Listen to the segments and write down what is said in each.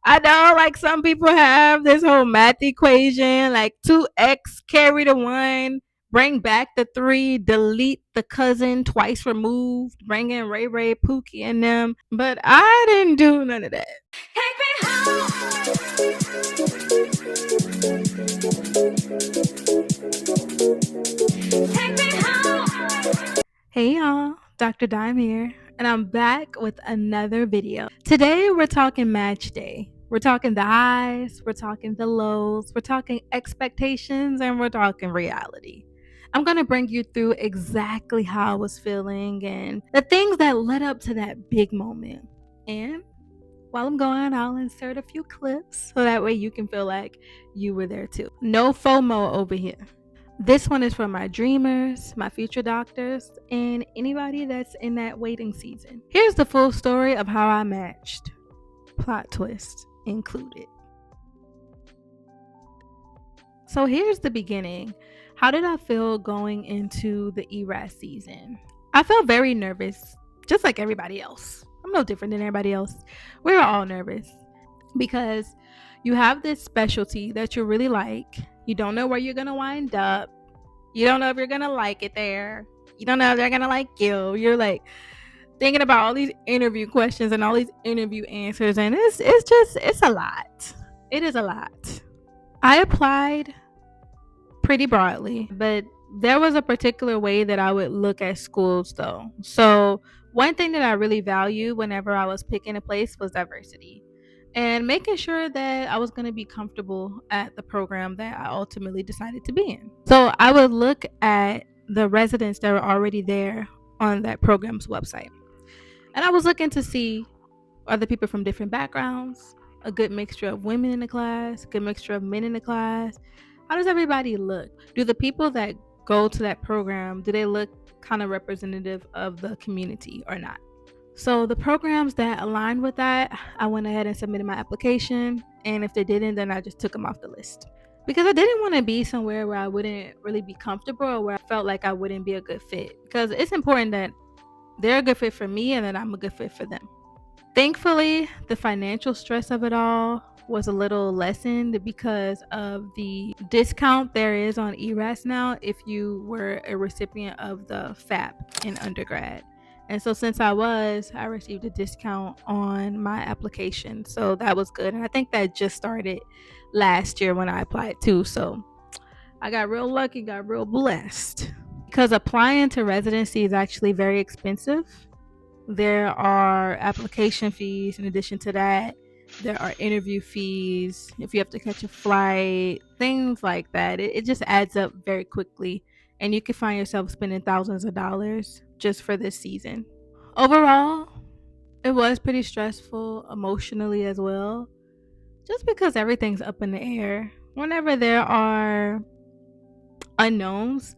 I know, like some people have this whole math equation, like 2x carry the 1, bring back the 3, delete the cousin twice removed, bring in Ray Ray, Pookie, and them. But I didn't do none of that. Hey y'all, Dr. Dime here, and I'm back with another video. Today we're talking match day. We're talking the highs, we're talking the lows, we're talking expectations, and we're talking reality. I'm going to bring you through exactly how I was feeling and the things that led up to that big moment. And while I'm going, I'll insert a few clips so that way you can feel like you were there too. No FOMO over here. This one is for my dreamers, my future doctors, and anybody that's in that waiting season. Here's the full story of how I matched. Plot twist included. So here's the beginning. How did I feel going into the ERAS season? I felt very nervous, just like everybody else. I'm no different than everybody else. We were all nervous because you have this specialty that you really like. You don't know where you're going to wind up. You don't know if you're going to like it there. You don't know if they're going to like you. You're like thinking about all these interview questions and all these interview answers. And it's a lot. It is a lot. I applied pretty broadly, but there was a particular way that I would look at schools though. So one thing that I really value whenever I was picking a place was diversity and making sure that I was going to be comfortable at the program that I ultimately decided to be in. So I would look at the residents that were already there on that program's website. And I was looking to see other people from different backgrounds, a good mixture of women in the class, a good mixture of men in the class. How does everybody look? Do the people that go to that program, do they look kind of representative of the community or not? So the programs that aligned with that, I went ahead and submitted my application. And if they didn't, then I just took them off the list. Because I didn't want to be somewhere where I wouldn't really be comfortable or where I felt like I wouldn't be a good fit. Because it's important that they're a good fit for me and that I'm a good fit for them. Thankfully, the financial stress of it all was a little lessened because of the discount there is on ERAS now if you were a recipient of the FAP in undergrad. And so since I received a discount on my application. So that was good. And I think that just started last year when I applied too. So I got real lucky, got real blessed. Because applying to residency is actually very expensive. There are application fees in addition to that. There are interview fees if you have to catch a flight, things like that. It just adds up very quickly, and you can find yourself spending thousands of dollars just for this season. Overall, it was pretty stressful emotionally as well, just because everything's up in the air. Whenever there are unknowns,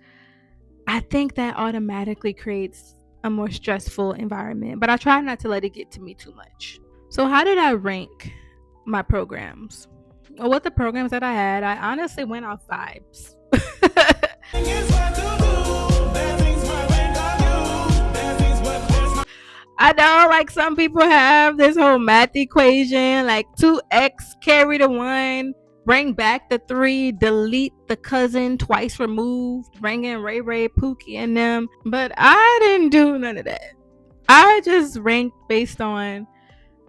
I think that automatically creates a more stressful environment, but I try not to let it get to me too much. So how did I rank my programs? Well, with the programs that I had, I honestly went off vibes. I know, like some people have this whole math equation, like 2x carry the 1, bring back the 3, delete the cousin twice removed, bring in Ray Ray, Pookie, and them. But I didn't do none of that. I just ranked based on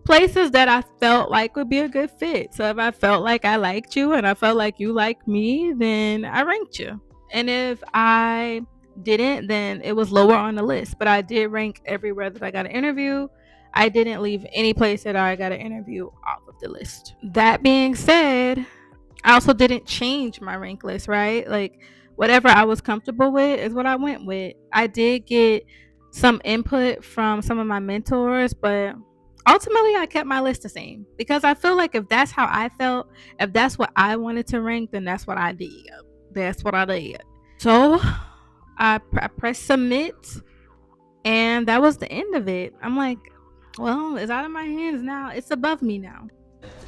places that I felt like would be a good fit. So if I felt like I liked you and I felt like you liked me, then I ranked you. And if I didn't, then it was lower on the list. But I did rank everywhere that I got an interview. I didn't leave any place that I got an interview off of the list. That being said, I also didn't change my rank list, right? Like whatever I was comfortable with is what I went with. I did get some input from some of my mentors, but ultimately I kept my list the same because I feel like if that's how I felt, if that's what I wanted to rank, then that's what I did. That's what I did. So I pressed submit, and that was the end of it. I'm like, well, it's out of my hands now. It's above me now.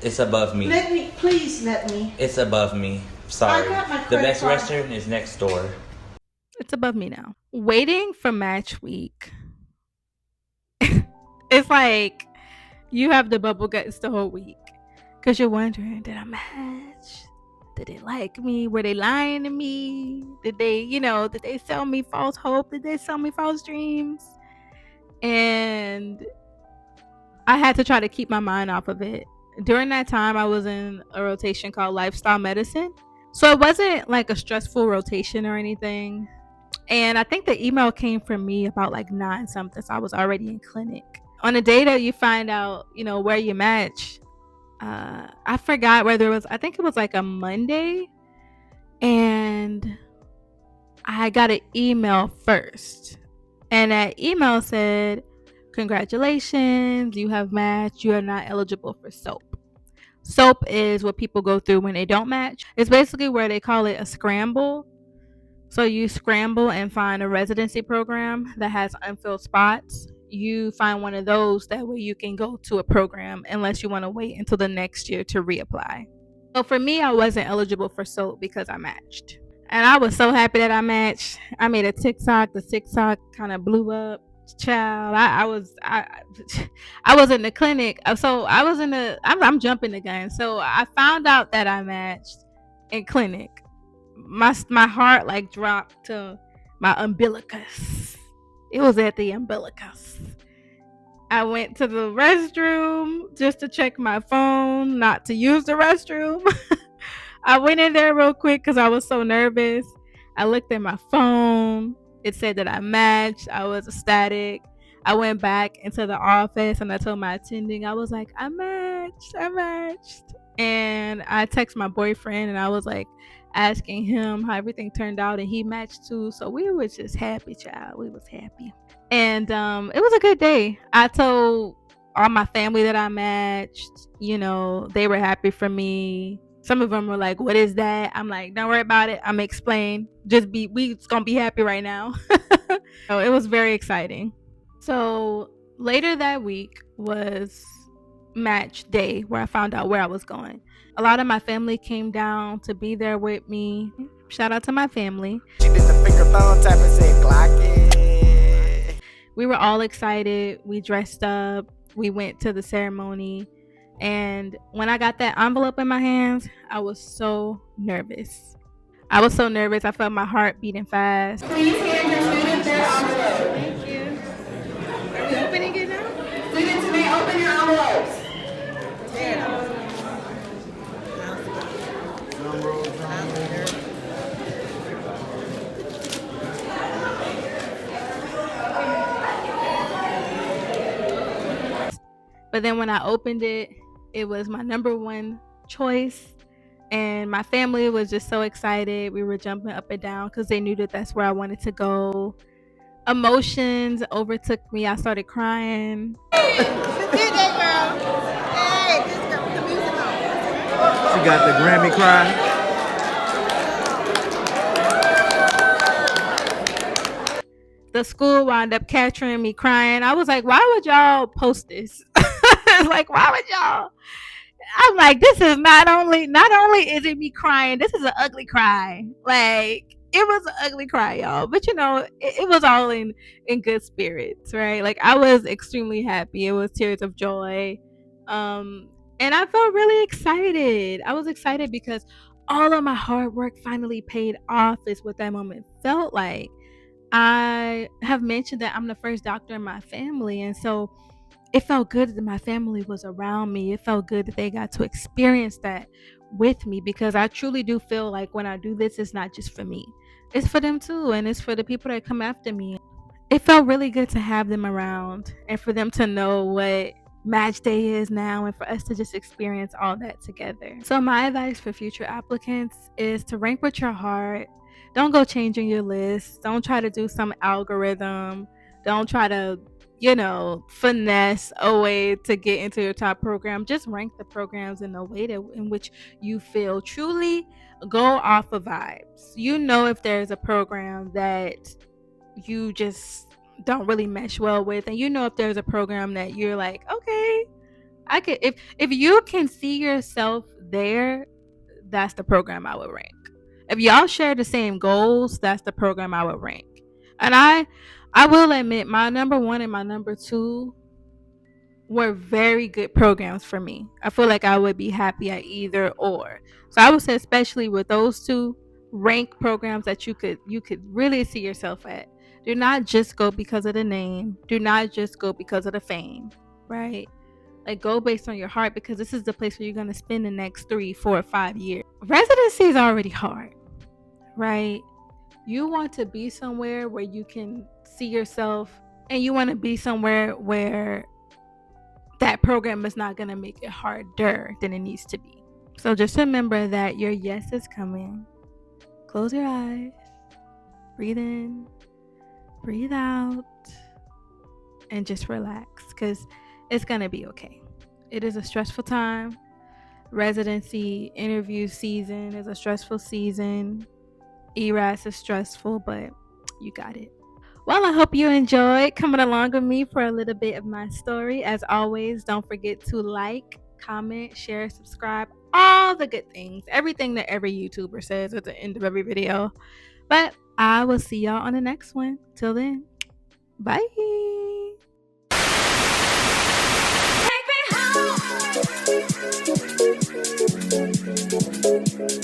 It's above me. Please let me. It's above me. Sorry. I got my The credit best card. restaurant is next door. It's above me now. Waiting for match week. It's like you have the bubble guts the whole week. Because you're wondering, did I match? Did they like me? Were they lying to me? Did they sell me false hope? Did they sell me false dreams? And I had to try to keep my mind off of it. During that time, I was in a rotation called lifestyle medicine. So it wasn't like a stressful rotation or anything. And I think the email came from me about like 9 something. So I was already in clinic. On the day that you find out, where you match, I forgot whether it was, I think it was like a Monday. And I got an email first. And that email said, congratulations, you have matched. You are not eligible for SOAP. SOAP is what people go through when they don't match. It's basically where they call it a scramble. So you scramble and find a residency program that has unfilled spots. You find one of those, that way you can go to a program unless you want to wait until the next year to reapply. So for me, I wasn't eligible for SOAP because I matched. And I was so happy that I matched. I made a TikTok. The TikTok kind of blew up. Child, I was in the clinic. So I was in the. I'm jumping the gun. So I found out that I matched in clinic. My heart like dropped to my umbilicus. It was at the umbilicus. I went to the restroom just to check my phone, not to use the restroom. I went in there real quick because I was so nervous. I looked at my phone. It said that I matched. I was ecstatic. I went back into the office and I told my attending, I was like, I matched. I matched. And I texted my boyfriend and I was like asking him how everything turned out, and he matched too. So we were just happy, child. We was happy. And it was a good day. I told all my family that I matched. They were happy for me. Some of them were like, what is that? I'm like, don't worry about it. I'm gonna explain. We gonna be happy right now. So it was very exciting. So later that week was match day, where I found out where I was going. A lot of my family came down to be there with me. Shout out to my family. She did the finger thumb type and said, "Glock it." We were all excited. We dressed up. We went to the ceremony. And when I got that envelope in my hands, I was so nervous. I felt my heart beating fast. Please hand your students their envelopes. Thank you. Are we opening it now? Students may open your envelopes. But then when I opened it, it was my number one choice. And my family was just so excited. We were jumping up and down because they knew that that's where I wanted to go. Emotions overtook me. I started crying. Good day, girl. Hey, this girl with the music on. She got the Grammy cry. The school wound up capturing me crying. I was like, why would y'all post this? Like, why would y'all? I'm like, this is not only is it me crying, this is an ugly cry. Like, it was an ugly cry, y'all. But it was all in good spirits, right? Like, I was extremely happy. It was tears of joy. And I felt really excited. I was excited because all of my hard work finally paid off, is what that moment felt like. I have mentioned that I'm the first doctor in my family, and so it felt good that my family was around me. It felt good that they got to experience that with me, because I truly do feel like when I do this, it's not just for me. It's for them too, and it's for the people that come after me. It felt really good to have them around and for them to know what match day is now, and for us to just experience all that together. So my advice for future applicants is to rank with your heart. Don't go changing your list. Don't try to do some algorithm. Don't try to finesse a way to get into your top program. Just rank the programs in a way in which you feel truly go off of vibes. If there's a program that you just don't really mesh well with, and if there's a program that you're like, okay, I could, if you can see yourself there, that's the program I would rank. If y'all share the same goals, that's the program I would rank. And I will admit, my number one and my number two were very good programs for me. I feel like I would be happy at either or. So I would say, especially with those two, rank programs that you could really see yourself at. Do not just go because of the name. Do not just go because of the fame, right? Like, go based on your heart, because this is the place where you're going to spend the next 3, 4, 5 years. Residency is already hard, right? You want to be somewhere where you can see yourself, and you want to be somewhere where that program is not going to make it harder than it needs to be. So just remember that your yes is coming. Close your eyes, breathe in, breathe out, and just relax, because it's going to be okay. It is a stressful time. Residency interview season is a stressful season. ERAS is stressful, but you got it. Well, I hope you enjoyed coming along with me for a little bit of my story. As always, don't forget to like, comment, share, subscribe, all the good things, everything that every YouTuber says at the end of every video. But I will see y'all on the next one. Till then, bye. Take me home.